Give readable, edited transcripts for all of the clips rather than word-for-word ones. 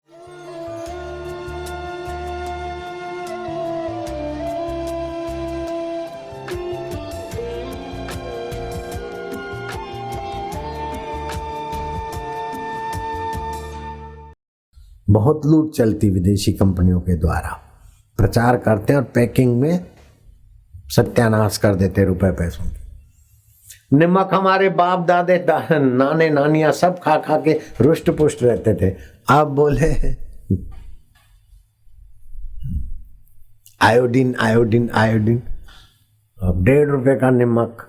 बहुत लूट चलती विदेशी कंपनियों के द्वारा, प्रचार करते हैं और पैकिंग में सत्यानाश कर देते रुपए पैसों की। नमक हमारे बाप दादे नाने नानियां सब खा खा के रुष्ट पुष्ट रहते थे। अब बोले आयोडीन आयोडीन आयोडीन, अब 1.5 रुपए का नमक,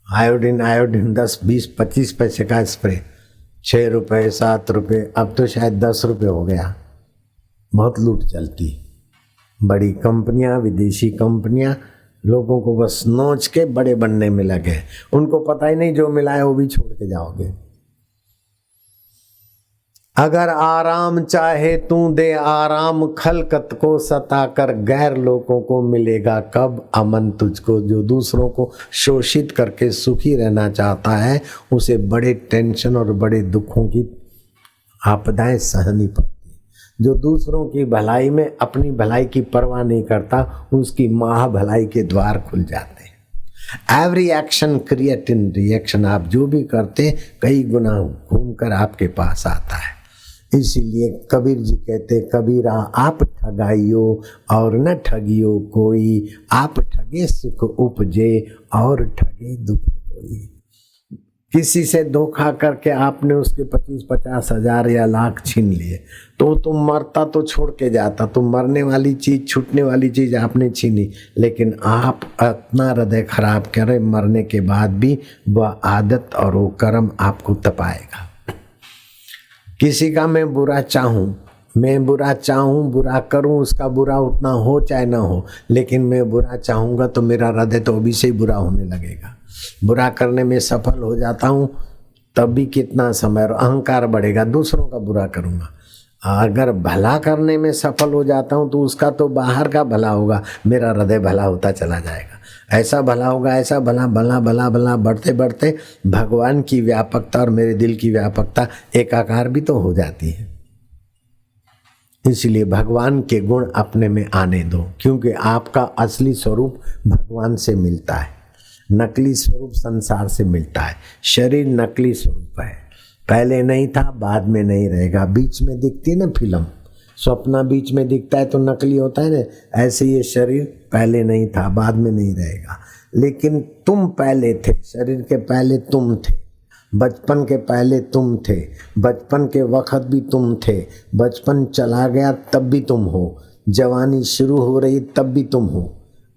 आयोडीन आयोडीन 10 20 25 पैसे का स्प्रे, 6 रुपए 7 रुपए, अब तो शायद 10 रुपए हो गया। बहुत लूट चलती, बड़ी कंपनियां, विदेशी कंपनियां लोगों को बस नोच के बड़े बनने में लगे। उनको पता ही नहीं जो मिला है वो भी छोड़ के जाओगे। अगर आराम चाहे तू दे आराम, खलकत को सताकर गैर लोगों को मिलेगा कब अमन तुझको। जो दूसरों को शोषित करके सुखी रहना चाहता है उसे बड़े टेंशन और बड़े दुखों की आपदाएं सहनी पड़ती। जो दूसरों की भलाई में अपनी भलाई की परवाह नहीं करता उसकी महा भलाई के द्वार खुल जाते हैं। Every action create in reaction, आप जो भी करते कई गुना घूमकर आपके पास आता है। इसीलिए कबीर जी कहते, कबीरा आप ठगाइयो और न ठगियो कोई, आप ठगे सुख उपजे और ठगे दुख होई। किसी से धोखा करके आपने उसके 25-50 हजार या लाख छीन लिए तो तुम मरता तो छोड़ के जाता, तुम मरने वाली चीज, छूटने वाली चीज आपने छीनी, लेकिन आप अपना हृदय खराब करे, मरने के बाद भी वह आदत और वो कर्म आपको तपाएगा। किसी का मैं बुरा चाहूं, बुरा करूं, उसका बुरा उतना हो चाहे ना हो, लेकिन मैं बुरा चाहूंगा तो मेरा हृदय तो अभी से ही बुरा होने लगेगा। बुरा करने में सफल हो जाता हूं तब भी कितना समय और अहंकार बढ़ेगा, दूसरों का बुरा करूंगा। अगर भला करने में सफल हो जाता हूं तो उसका तो बाहर का भला होगा, मेरा हृदय भला होता चला जाएगा। ऐसा भला होगा, ऐसा भला भला भला भला बढ़ते बढ़ते भगवान की व्यापकता और मेरे दिल की व्यापकता एकाकार भी तो हो जाती है। इसलिए भगवान के गुण अपने में आने दो, क्योंकि आपका असली स्वरूप भगवान से मिलता है, नकली स्वरूप संसार से मिलता है। शरीर नकली स्वरूप है, पहले नहीं था बाद में नहीं रहेगा। बीच में दिखती है ना फिल्म, स्वप्न बीच में दिखता है तो नकली होता है ना, ऐसे ये शरीर पहले नहीं था बाद में नहीं रहेगा। लेकिन तुम पहले थे, शरीर के पहले तुम थे, बचपन के पहले तुम थे, बचपन के वक्त भी तुम थे, बचपन चला गया तब भी तुम हो, जवानी शुरू हो रही तब भी तुम हो,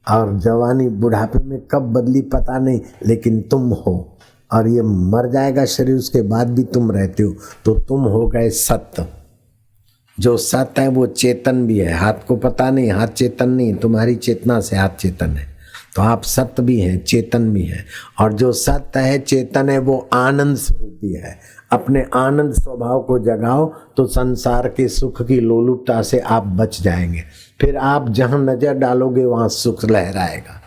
और जवानी बुढ़ापे में कब बदली पता नहीं, लेकिन तुम हो। और ये मर जाएगा शरीर, उसके बाद भी तुम रहते हो, तो तुम हो गए सत्य। जो सत्य है वो चेतन भी है, हाथ को पता नहीं, हाथ चेतन नहीं, तुम्हारी चेतना से हाथ चेतन है, तो आप सत्य भी हैं, चेतन भी हैं। और जो सत्य है, चेतन है, वो आनंद स्वरूप भी है। अपने आनंद स्वभाव को जगाओ तो संसार के सुख की लोलुपता से आप बच जाएंगे। फिर आप जहां नजर डालोगे वहां सुख लहराएगा।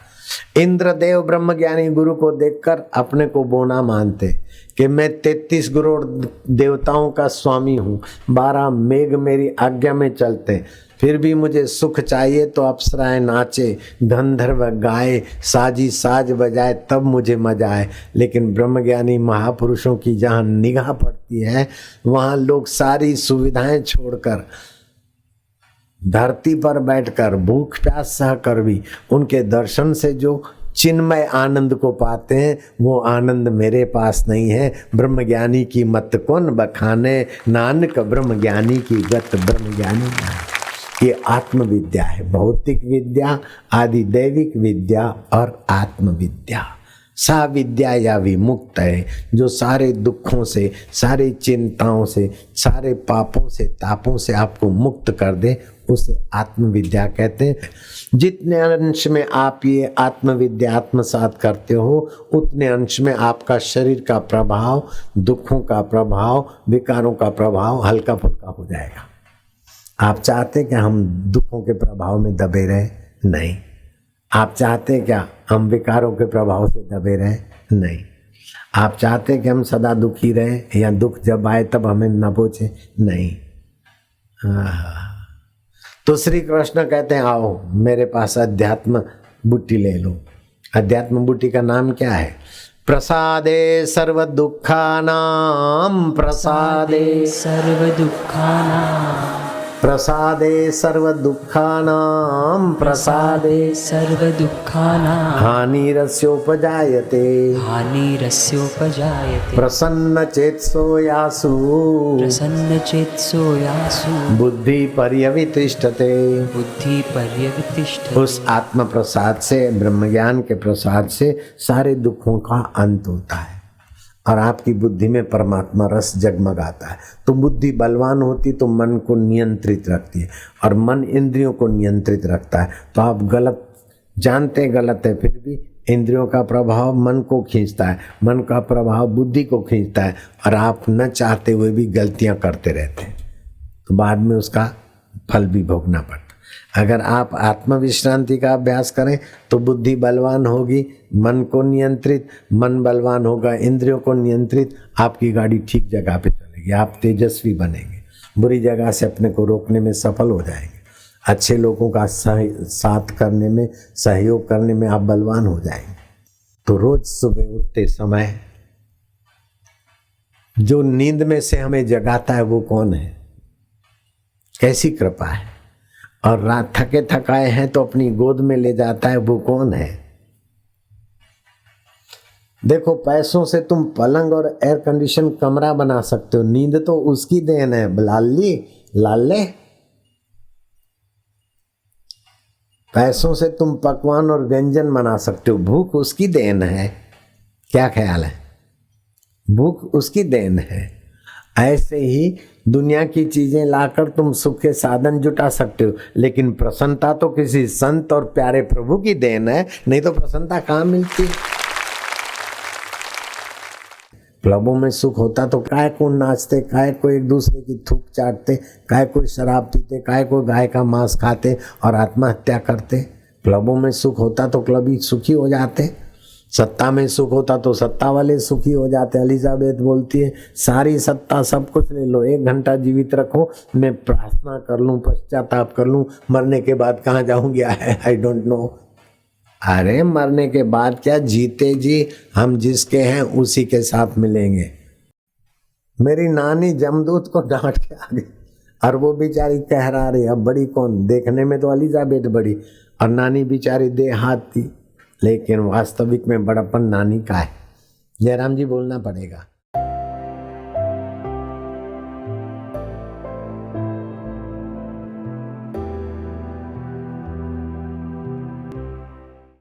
इंद्रदेव ब्रह्मज्ञानी गुरु को देखकर अपने को बोना मानते कि मैं 33 करोड़ देवताओं का स्वामी हूँ, 12 मेघ मेरी आज्ञा में चलते, फिर भी मुझे सुख चाहिए तो अप्सराएं नाचे, गंधर्व गाए, साजी साज बजाए, तब मुझे मजा आए। लेकिन ब्रह्मज्ञानी महापुरुषों की जहाँ निगाह पड़ती है वहाँ लोग सारी सुविधाएं छोड़कर धरती पर बैठकर भूख प्यास सह कर भी उनके दर्शन से जो चिन्मय आनंद को पाते हैं वो आनंद मेरे पास नहीं है। ब्रह्मज्ञानी की मत कौन बखाने, नानक ब्रह्मज्ञानी की गत ब्रह्मज्ञानी। ये आत्मविद्या है, भौतिक विद्या, आदि दैविक विद्या और आत्मविद्या। सा विद्या या विमुक्त है, जो सारे दुखों से, सारे चिंताओं से, सारे पापों से, तापों से आपको मुक्त कर दे, उसे आत्मविद्या कहते हैं। जितने अंश में आप ये आत्मविद्या आत्मसात करते हो उतने अंश में आपका शरीर का प्रभाव, दुखों का प्रभाव, विकारों का प्रभाव हल्का फुल्का हो जाएगा। आप चाहते क्या हम दुखों के प्रभाव में दबे रहे? नहीं। आप चाहते क्या हम विकारों के प्रभाव से दबे रहे? नहीं। आप चाहते कि हम सदा दुखी रहे या दुख जब आए तब हमें न पहुंचे? नहीं। हाँ। तो श्री कृष्ण कहते हैं आओ मेरे पास अध्यात्म बुट्टी ले लो। अध्यात्म बुट्टी का नाम क्या है? प्रसादे सर्व दुखानाम, प्रसादे सर्व दुःखानां, प्रसादे सर्व दुखानाम, प्रसादे सर्व दुःखानां हानिरस्योपजायते, हानिरस्योपजायते। प्रसन्न चेतसो यासु, प्रसन्नचेतसो यासु बुद्धि पर्यवितिष्ठते। बुद्धि पर्यवतिष्ठते। उस आत्म प्रसाद से, ब्रह्म ज्ञान के प्रसाद से सारे दुखों का अंत होता है और आपकी बुद्धि में परमात्मा रस जगमगाता है। तो बुद्धि बलवान होती तो मन को नियंत्रित रखती है और मन इंद्रियों को नियंत्रित रखता है। तो आप गलत जानते गलत है, फिर भी इंद्रियों का प्रभाव मन को खींचता है, मन का प्रभाव बुद्धि को खींचता है और आप न चाहते हुए भी गलतियां करते रहते हैं, तो बाद में उसका फल भी भोगना पड़ता। अगर आप आत्मविश्रांति का अभ्यास करें तो बुद्धि बलवान होगी, मन को नियंत्रित, मन बलवान होगा, इंद्रियों को नियंत्रित, आपकी गाड़ी ठीक जगह पे चलेगी, आप तेजस्वी बनेंगे, बुरी जगह से अपने को रोकने में सफल हो जाएंगे, अच्छे लोगों का साथ करने में, सहयोग करने में आप बलवान हो जाएंगे। तो रोज सुबह उठते समय जो नींद में से हमें जगाता है वो कौन है? कैसी कृपा है। और रात थके थकाए हैं तो अपनी गोद में ले जाता है, वो कौन है? देखो पैसों से तुम पलंग और एयर कंडीशन कमरा बना सकते हो, नींद तो उसकी देन है। लाली लाले, पैसों से तुम पकवान और व्यंजन बना सकते हो, भूख उसकी देन है। क्या ख्याल है? भूख उसकी देन है। ऐसे ही दुनिया की चीजें लाकर तुम सुख के साधन जुटा सकते हो, लेकिन प्रसन्नता तो किसी संत और प्यारे प्रभु की देन है, नहीं तो प्रसन्नता कहाँ मिलती? क्लबों में सुख होता तो काय को नाचते, काय को एक दूसरे की थूक चाटते, काय को शराब पीते, काय को गाय का मांस खाते और आत्महत्या करते। क्लबों में सुख होता तो क्लबी सुखी हो जाते, सत्ता में सुख होता तो सत्ता वाले सुखी हो जाते। एलिजाबेथ बोलती है सारी सत्ता सब कुछ ले लो, 1 घंटा जीवित रखो, मैं प्रार्थना कर लूं, पश्चाताप कर लूं, मरने के बाद कहाँ जाऊंगी आई डोंट नो। अरे मरने के बाद क्या, जीते जी हम जिसके हैं उसी के साथ मिलेंगे। मेरी नानी जमदूत को डांट के आ गई और वो बेचारी कहरा रही, अब बड़ी कौन? देखने में तो एलिजाबेथ बड़ी और नानी बेचारी देहात थी, लेकिन वास्तविक में बड़प्पन नानी का है। जयराम जी बोलना पड़ेगा।